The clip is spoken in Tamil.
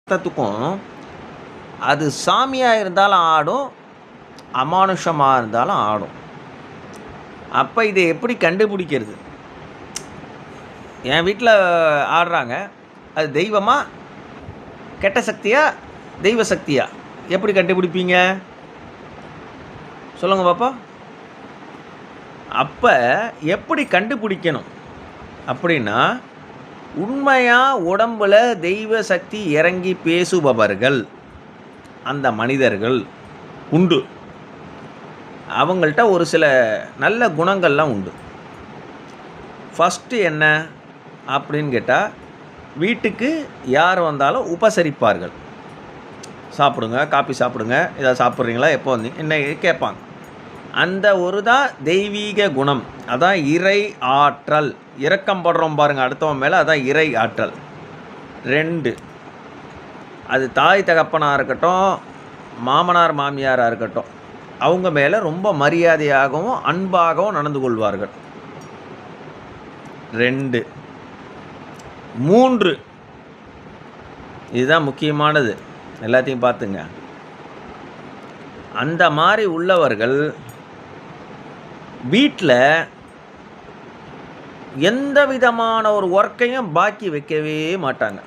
அர்த்தத்துக்கும் அது சாமியாக இருந்தாலும் ஆடும், அமானுஷமாக இருந்தாலும் ஆடும். அப்போ இதை எப்படி கண்டுபிடிக்கிறது? என் வீட்டில் ஆடுறாங்க, அது தெய்வமா, கெட்ட சக்தியா, தெய்வ சக்தியா? எப்படி கண்டுபிடிப்பீங்க சொல்லுங்க பாப்பா. அப்போ எப்படி கண்டுபிடிக்கணும் அப்படின்னா, உண்மையாக உடம்பில் தெய்வ சக்தி இறங்கி பேசுபவர்கள் அந்த மனிதர்கள் உண்டு. அவங்கள்ட்ட ஒரு சில நல்ல குணங்கள்லாம் உண்டு. ஃபஸ்ட்டு என்ன அப்படின்னு கேட்டால், வீட்டுக்கு யார் வந்தாலும் உபசரிப்பார்கள். சாப்பிடுங்க, காப்பி சாப்பிடுங்க, இதை சாப்பிட்றீங்களா, எப்போ வந்தீங்க, என்ன கேட்பாங்க. அந்த ஒரு தான் தெய்வீக குணம். அதான் இறை ஆற்றல். இரக்கம் படுறோம் பாருங்கள் அடுத்தவன் மேலே, அதான் இறை ஆற்றல். 2, அது தாய் தகப்பனாக இருக்கட்டும், மாமனார் மாமியாராக இருக்கட்டும், அவங்க மேலே ரொம்ப மரியாதையாகவும் அன்பாகவும் நடந்து கொள்வார்கள். 2, 3, இதுதான் முக்கியமானது, எல்லாத்தையும் பார்த்துங்க. அந்த மாதிரி உள்ளவர்கள் வீட்டில் எந்த விதமான ஒரு ஒர்க்கையும் பாக்கி வைக்கவே மாட்டாங்க.